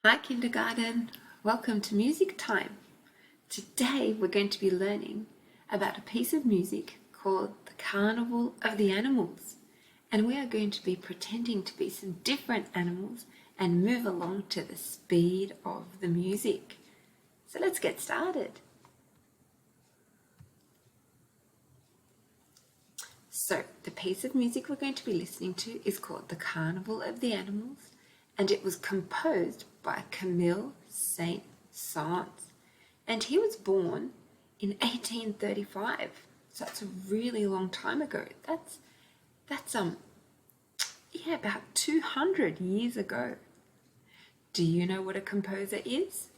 Hi kindergarten, welcome to music time. Today we're going to be learning about a piece of music called the Carnival of the Animals, and we are going to be pretending to be some different animals and move along to the speed of the music. So let's get started. So the piece of music we're going to be listening to is called the Carnival of the Animals, and it was composed by Camille Saint-Saëns, and he was born in 1835. So that's a really long time ago. That's about 200 years ago. Do you know what a composer is?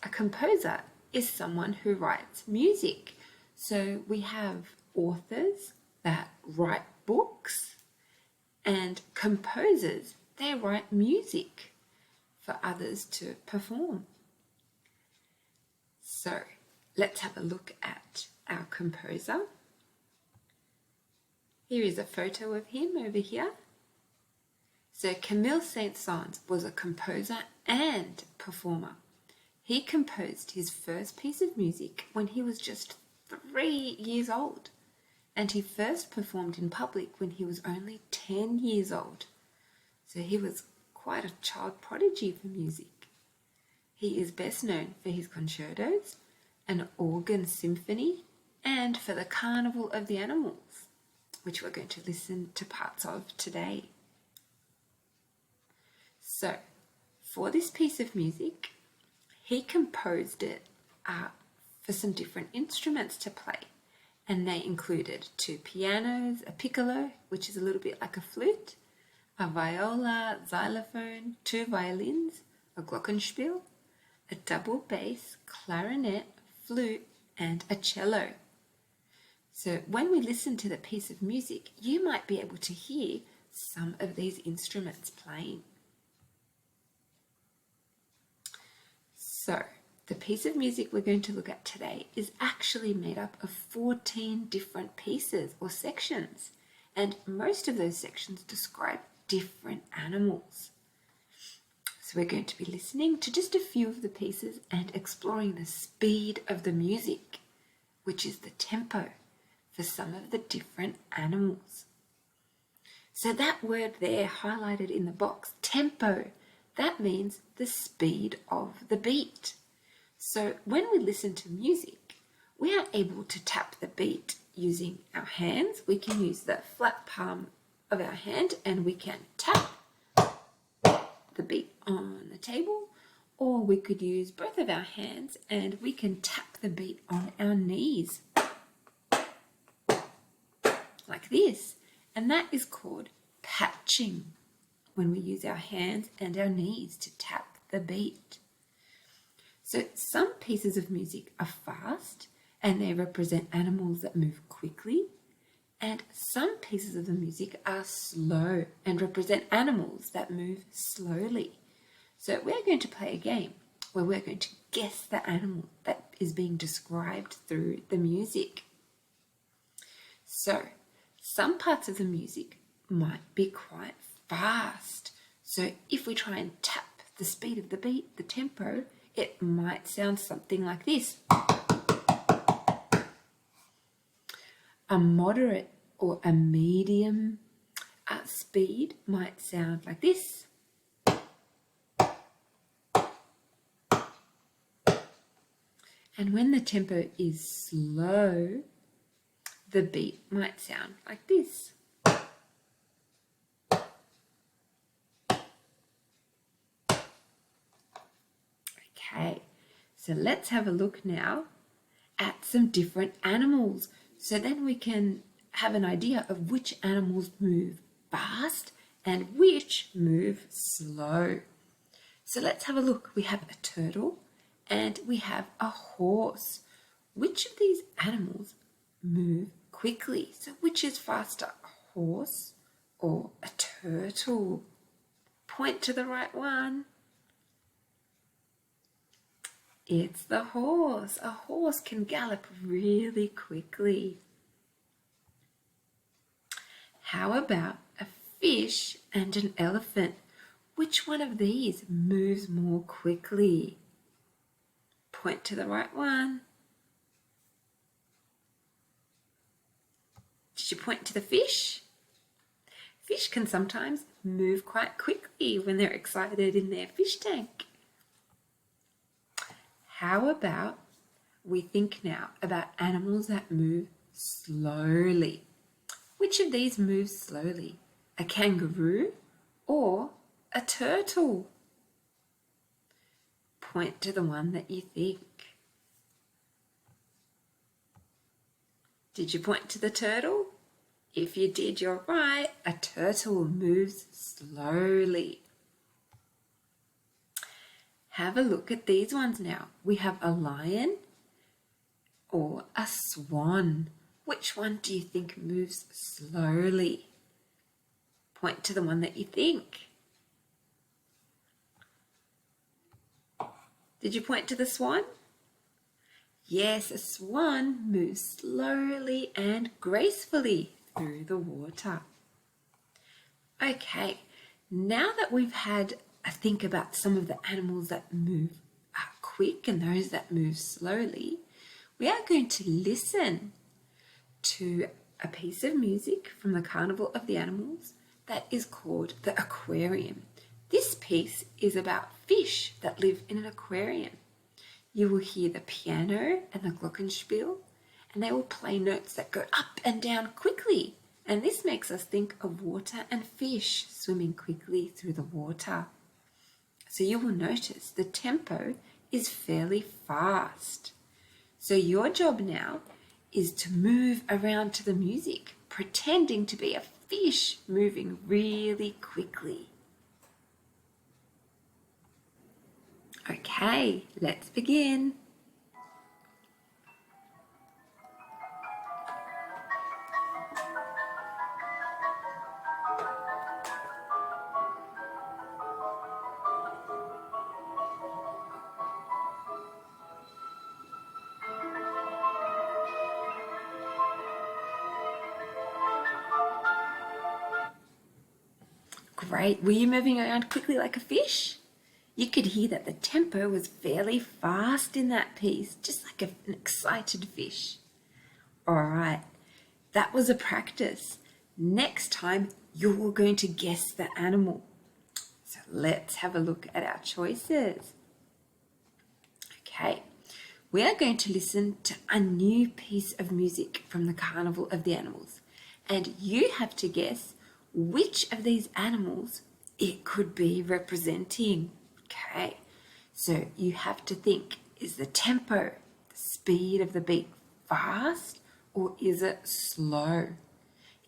A composer is someone who writes music. So we have authors that write books, and composers, they write music for others to perform. So let's have a look at our composer. Here is a photo of him over here. So Camille Saint-Saëns was a composer and performer. He composed his first piece of music when he was just 3 years old, and he first performed in public when he was only 10 years old. So he was quite a child prodigy for music. He is best known for his concertos, an organ symphony, and for the Carnival of the Animals, which we're going to listen to parts of today. So, for this piece of music, he composed it for some different instruments to play, and they included 2 pianos, a piccolo, which is a little bit like a flute, a viola, xylophone, 2 violins, a glockenspiel, a double bass, clarinet, flute, and a cello. So when we listen to the piece of music, you might be able to hear some of these instruments playing. So the piece of music we're going to look at today is actually made up of 14 different pieces or sections, and most of those sections describe different animals. So we're going to be listening to just a few of the pieces and exploring the speed of the music, which is the tempo for some of the different animals. So that word there highlighted in the box, tempo, that means the speed of the beat. So when we listen to music, we are able to tap the beat using our hands. We can use the flat palm of our hand and we can tap the beat on the table, or we could use both of our hands and we can tap the beat on our knees like this, and that is called patching, when we use our hands and our knees to tap the beat. So some pieces of music are fast and they represent animals that move quickly, and some pieces of the music are slow and represent animals that move slowly. So we're going to play a game where we're going to guess the animal that is being described through the music. So some parts of the music might be quite fast. So if we try and tap the speed of the beat, the tempo, it might sound something like this. A moderate or a medium speed might sound like this. And when the tempo is slow, the beat might sound like this. Okay, so let's have a look now at some different animals. So then we can have an idea of which animals move fast and which move slow. So let's have a look. We have a turtle and we have a horse. Which of these animals move quickly? So which is faster, a horse or a turtle? Point to the right one. It's the horse. A horse can gallop really quickly. How about a fish and an elephant? which one of these moves more quickly? Point to the right one. Did you point to the fish? Fish can sometimes move quite quickly when they're excited in their fish tank. How about we think now about animals that move slowly? Which of these moves slowly? A kangaroo or a turtle? Point to the one that you think. Did you point to the turtle? If you did, you're right. A turtle moves slowly. Have a look at these ones now. We have a lion or a swan. Which one do you think moves slowly? Point to the one that you think. Did you point to the swan? Yes, a swan moves slowly and gracefully through the water. Okay, now that we've had a think about some of the animals that move quick and those that move slowly, we are going to listen to a piece of music from the Carnival of the Animals that is called the Aquarium. This piece is about fish that live in an aquarium. You will hear the piano and the glockenspiel, and they will play notes that go up and down quickly. And this makes us think of water and fish swimming quickly through the water. So you will notice the tempo is fairly fast. So your job now is to move around to the music, pretending to be a fish moving really quickly. Okay, let's begin. Great. Were you moving around quickly like a fish? You could hear that the tempo was fairly fast in that piece, just like an excited fish. All right, that was a practice. Next time, you're going to guess the animal. So let's have a look at our choices. Okay, we are going to listen to a new piece of music from the Carnival of the Animals. And you have to guess which of these animals it could be representing. Okay, so you have to think, is the tempo, the speed of the beat, fast or is it slow?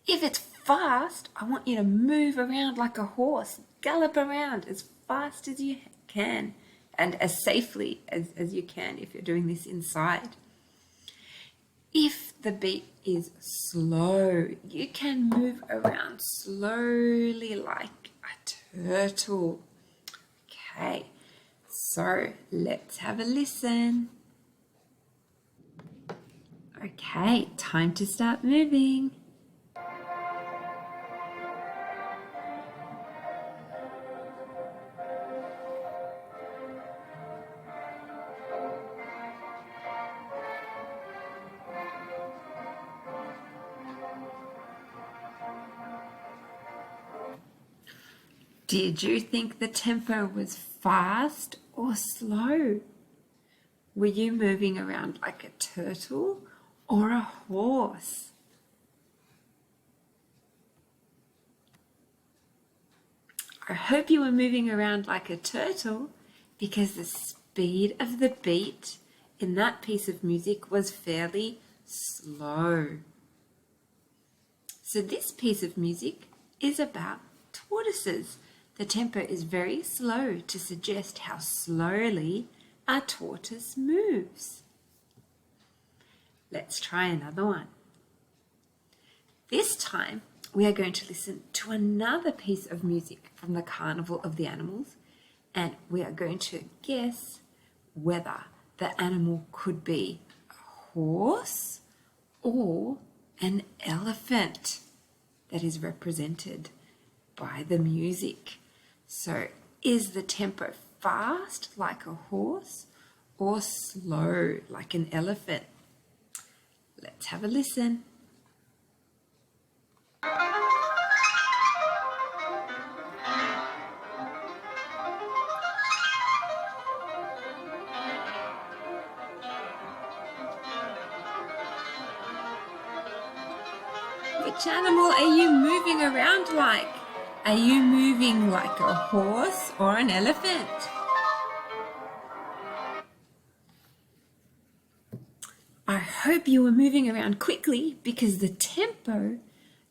If it's fast, I want you to move around like a horse, gallop around as fast as you can and as safely as you can if you're doing this inside. If the beat is slow, you can move around slowly like a turtle. Okay, so let's have a listen. Okay, time to start moving. Did you think the tempo was fast or slow? Were you moving around like a turtle or a horse? I hope you were moving around like a turtle because the speed of the beat in that piece of music was fairly slow. So this piece of music is about tortoises. The tempo is very slow to suggest how slowly a tortoise moves. Let's try another one. This time we are going to listen to another piece of music from the Carnival of the Animals, and we are going to guess whether the animal could be a horse or an elephant that is represented by the music. So Is the tempo fast like a horse or slow like an elephant? Let's have a listen. Which animal are you moving around like? Are you moving like a horse or an elephant? I hope you were moving around quickly because the tempo,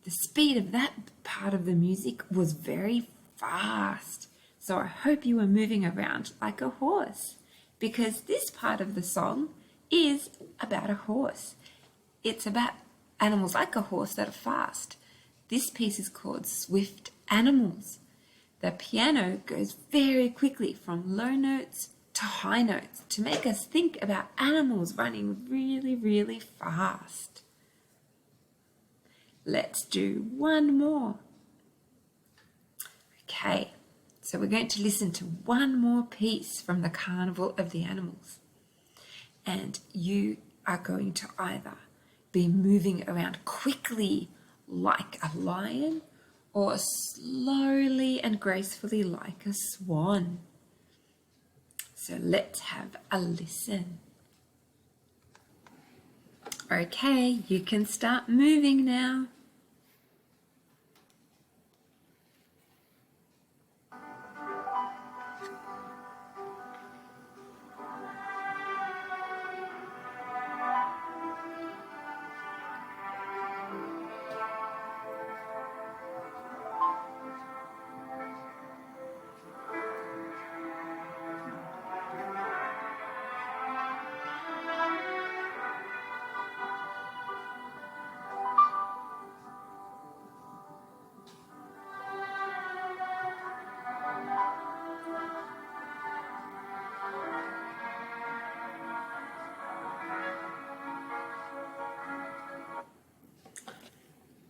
the speed of that part of the music was very fast. So I hope you were moving around like a horse because this part of the song is about a horse. It's about animals like a horse that are fast. This piece is called Swift Animals. The piano goes very quickly from low notes to high notes to make us think about animals running really, really fast. Let's do one more. Okay, so we're going to listen to one more piece from the Carnival of the Animals. And you are going to either be moving around quickly like a lion or slowly and gracefully like a swan. So let's have a listen. Okay, you can start moving now.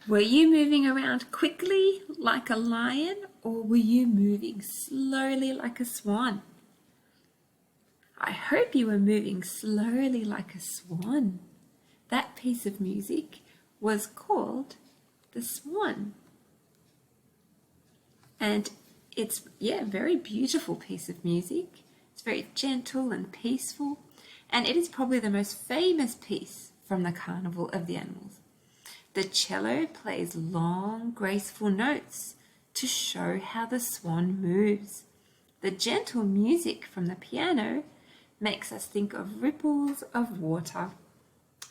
Were you moving around quickly like a lion or were you moving slowly like a swan? I hope you were moving slowly like a swan. That piece of music was called the Swan. And it's, a very beautiful piece of music. It's very gentle and peaceful. And it is probably the most famous piece from the Carnival of the Animals. The cello plays long, graceful notes to show how the swan moves. The gentle music from the piano makes us think of ripples of water.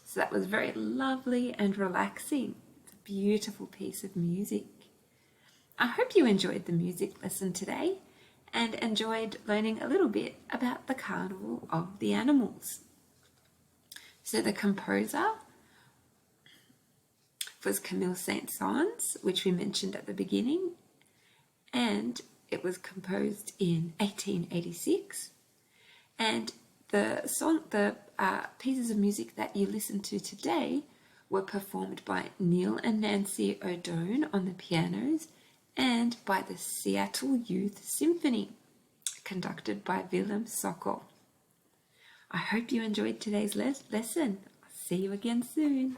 So that was very lovely and relaxing. It's a beautiful piece of music. I hope you enjoyed the music lesson today and enjoyed learning a little bit about the Carnival of the Animals. So the composer was Camille Saint-Saëns, which we mentioned at the beginning, and it was composed in 1886. And the pieces of music that you listened to today were performed by Neil and Nancy O'Done on the pianos and by the Seattle Youth Symphony, conducted by Willem Sokol. I hope you enjoyed today's lesson. I'll see you again soon.